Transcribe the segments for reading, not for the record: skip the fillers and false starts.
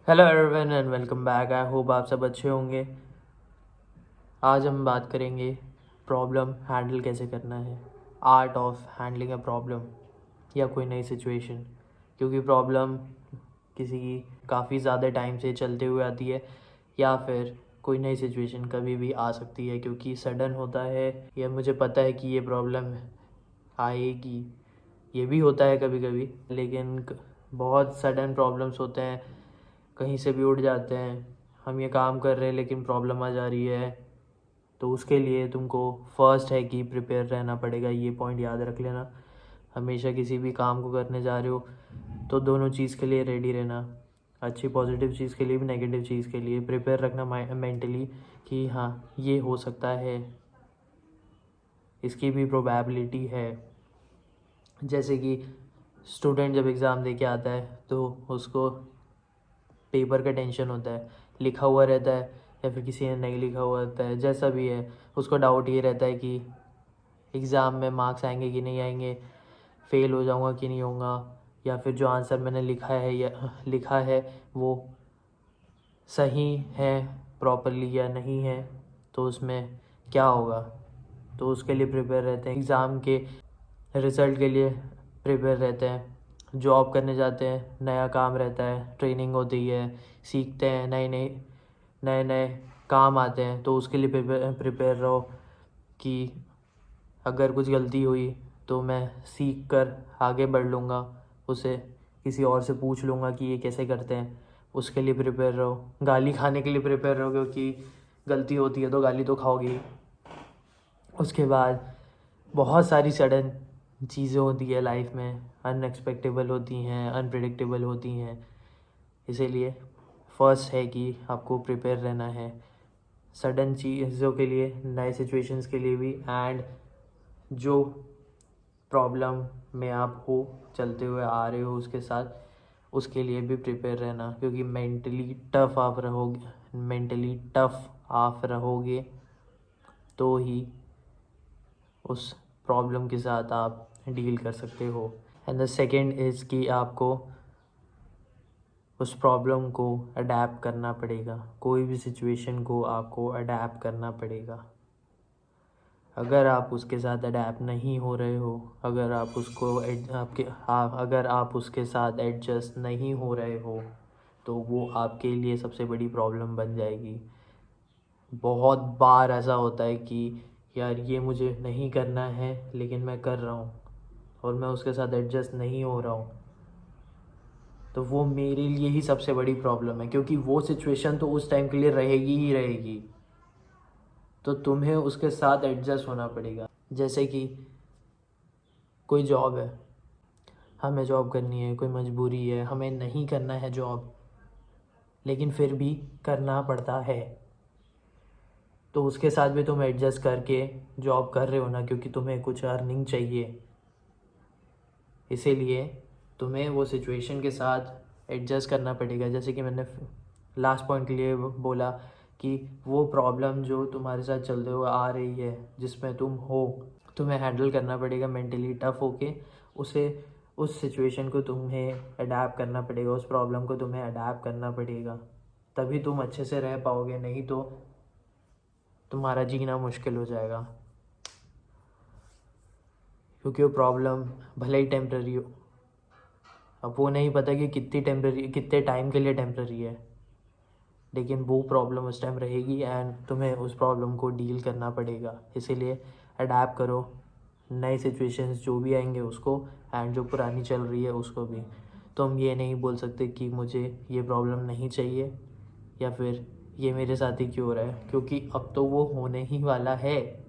Hello everyone and welcome back. I hope आप सब अच्छे होंगे। आज हम बात करेंगे प्रॉब्लम हैंडल कैसे करना है, art of handling a problem या कोई नई सिचुएशन। क्योंकि प्रॉब्लम किसी की काफ़ी ज़्यादा टाइम से चलते हुए आती है या फिर कोई नई सिचुएशन कभी भी आ सकती है, क्योंकि सडन होता है। या मुझे पता है कि ये प्रॉब्लम आएगी, ये भी होता है कभी कभी, लेकिन बहुत सडन प्रॉब्लम्स होते हैं, कहीं से भी उड़ जाते हैं। हम ये काम कर रहे हैं लेकिन प्रॉब्लम आ जा रही है, तो उसके लिए तुमको फर्स्ट है कि प्रिपेयर रहना पड़ेगा। ये पॉइंट याद रख लेना। हमेशा किसी भी काम को करने जा रहे हो तो दोनों चीज़ के लिए रेडी रहना, अच्छी पॉजिटिव चीज़ के लिए भी, नेगेटिव चीज़ के लिए प्रिपेयर रखना मेंटली कि हाँ ये हो सकता है, इसकी भी प्रोबेबिलिटी है। जैसे कि स्टूडेंट जब एग्ज़ाम दे के आता है तो उसको पेपर का टेंशन होता है, लिखा हुआ रहता है या फिर किसी ने नहीं लिखा हुआ रहता है, जैसा भी है उसको डाउट ये रहता है कि एग्ज़ाम में मार्क्स आएंगे कि नहीं आएंगे, फ़ेल हो जाऊंगा कि नहीं होऊंगा, या फिर जो आंसर मैंने लिखा है वो सही है प्रॉपरली या नहीं है, तो उसमें क्या होगा। तो उसके लिए प्रिपेयर रहते हैं, एग्ज़ाम के रिज़ल्ट के लिए प्रिपेयर रहते हैं। जॉब करने जाते हैं, नया काम रहता है, ट्रेनिंग होती है, सीखते हैं, नए नए काम आते हैं, तो उसके लिए प्रिपेयर रहो कि अगर कुछ गलती हुई तो मैं सीख कर आगे बढ़ लूँगा, उसे किसी और से पूछ लूँगा कि ये कैसे करते हैं। उसके लिए प्रिपेयर रहो। गाली खाने के लिए प्रिपेयर रहो, क्योंकि गलती होती है तो गाली तो खाओगी। उसके बाद बहुत सारी सडन चीज़ें होती है लाइफ में, अनएक्सपेक्टेबल होती हैं, अनप्रिडिक्टेबल होती हैं। इसीलिए फर्स्ट है कि आपको प्रिपेयर रहना है सडन चीज़ों के लिए, नए सिचुएशंस के लिए भी, एंड जो प्रॉब्लम में आप हो, चलते हुए आ रहे हो उसके साथ, उसके लिए भी प्रिपेयर रहना। क्योंकि मेंटली टफ आप रहोगे तो ही उस प्रॉब्लम के साथ आप डील कर सकते हो। एंड द सेकेंड इज़ कि आपको उस प्रॉब्लम को अडेप्ट करना पड़ेगा। कोई भी सिचुएशन को आपको अडेप्ट करना पड़ेगा। अगर आप उसके साथ अडेप्ट नहीं हो रहे हो, अगर आप उसको अगर आप उसके साथ एडजस्ट नहीं हो रहे हो, तो वो आपके लिए सबसे बड़ी प्रॉब्लम बन जाएगी। बहुत बार ऐसा होता है कि यार ये मुझे नहीं करना है लेकिन मैं कर रहा हूँ और मैं उसके साथ एडजस्ट नहीं हो रहा हूँ, तो वो मेरे लिए ही सबसे बड़ी प्रॉब्लम है। क्योंकि वो सिचुएशन तो उस टाइम के लिए रहेगी ही रहेगी, तो तुम्हें उसके साथ एडजस्ट होना पड़ेगा। जैसे कि कोई जॉब है, हमें जॉब करनी है, कोई मजबूरी है, हमें नहीं करना है जॉब लेकिन फिर भी करना पड़ता है, तो उसके साथ भी तुम एडजस्ट करके जॉब कर रहे हो ना, क्योंकि तुम्हें कुछ अर्निंग चाहिए। इसीलिए तुम्हें वो सिचुएशन के साथ एडजस्ट करना पड़ेगा। जैसे कि मैंने लास्ट पॉइंट के लिए बोला कि वो प्रॉब्लम जो तुम्हारे साथ चलते हुए आ रही है, जिसमें तुम हो, तुम्हें हैंडल करना पड़ेगा मेंटली टफ होके। उसे उस सिचुएशन को तुम्हें अडेप्ट करना पड़ेगा, उस प्रॉब्लम को तुम्हें अडेप्ट करना पड़ेगा, तभी तुम अच्छे से रह पाओगे। नहीं तो तुम्हारा जीना मुश्किल हो जाएगा। क्योंकि वो प्रॉब्लम भले ही टेम्प्रेरी हो, अब वो नहीं पता कि कितने टाइम के लिए टेम्प्रेरी है, लेकिन वो प्रॉब्लम उस टाइम रहेगी एंड तुम्हें उस प्रॉब्लम को डील करना पड़ेगा। इसीलिए अडेप्ट करो नए सिचुएशंस जो भी आएंगे उसको, एंड जो पुरानी चल रही है उसको भी। तुम ये नहीं बोल सकते कि मुझे ये प्रॉब्लम नहीं चाहिए या फिर ये मेरे साथ ही क्यों हो रहा है, क्योंकि अब तो वो होने ही वाला है।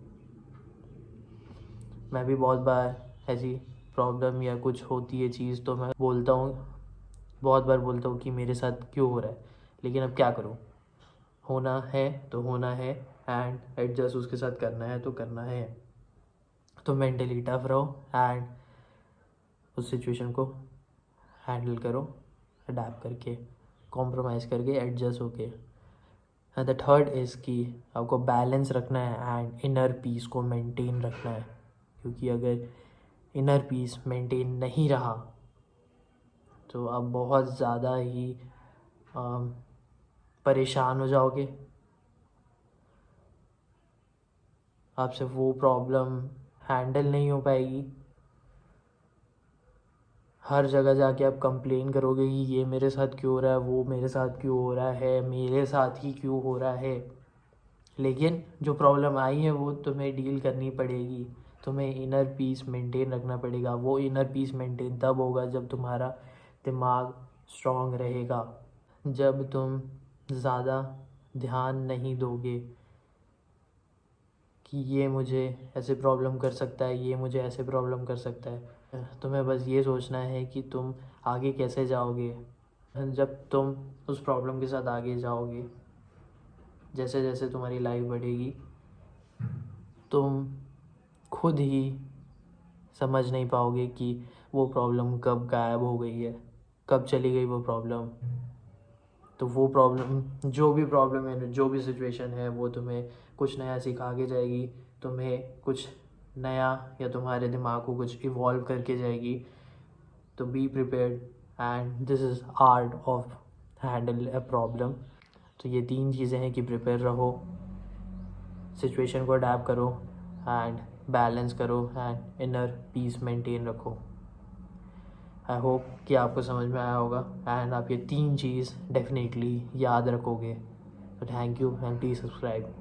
मैं भी बहुत बार ऐसी प्रॉब्लम या कुछ होती है चीज़ तो मैं बोलता हूँ, बहुत बार बोलता हूँ कि मेरे साथ क्यों हो रहा है, लेकिन अब क्या करूँ, होना है तो होना है, एंड एडजस्ट उसके साथ करना है तो करना है। तो मेंटली टफ रहो एंड उस सिचुएशन को हैंडल करो, अडेप्ट करके, कॉम्प्रोमाइज़ करके, एडजस्ट होके। एंड द थर्ड इज़ कि आपको बैलेंस रखना है एंड इनर पीस को मेंटेन रखना है। क्योंकि अगर इनर पीस मेंटेन नहीं रहा तो आप बहुत ज़्यादा ही परेशान हो जाओगे, आपसे वो प्रॉब्लम हैंडल नहीं हो पाएगी। हर जगह जाके आप कंप्लेन करोगे कि ये मेरे साथ क्यों हो रहा है, वो मेरे साथ क्यों हो रहा है, मेरे साथ ही क्यों हो रहा है। लेकिन जो प्रॉब्लम आई है वो तुम्हें डील करनी पड़ेगी, तुम्हें इनर पीस मेंटेन रखना पड़ेगा। वो इनर पीस मेंटेन तब होगा जब तुम्हारा दिमाग स्ट्रॉन्ग रहेगा, जब तुम ज़्यादा ध्यान नहीं दोगे कि ये मुझे ऐसे प्रॉब्लम कर सकता है, ये मुझे ऐसे प्रॉब्लम कर सकता है। तुम्हें बस ये सोचना है कि तुम आगे कैसे जाओगे। जब तुम उस प्रॉब्लम के साथ आगे जाओगे, जैसे जैसे तुम्हारी लाइफ बढ़ेगी, तुम खुद ही समझ नहीं पाओगे कि वो प्रॉब्लम कब गायब हो गई है, कब चली गई वो प्रॉब्लम। तो वो प्रॉब्लम, जो भी प्रॉब्लम है, जो भी सिचुएशन है, वो तुम्हें कुछ नया सिखा के जाएगी, तुम्हें कुछ नया, या तुम्हारे दिमाग को कुछ इवॉल्व करके जाएगी। तो be prepared, and this is art of Henle a problem. तो ये 3 चीज़ें हैं कि प्रिपेयर रहो, सिचुएशन को अडेप्ट करो, एंड बैलेंस करो, एंड इनर पीस मेंटेन रखो। आई होप कि आपको समझ में आया होगा, एंड आप ये 3 चीज़ डेफिनेटली याद रखोगे। तो thank you, and please subscribe.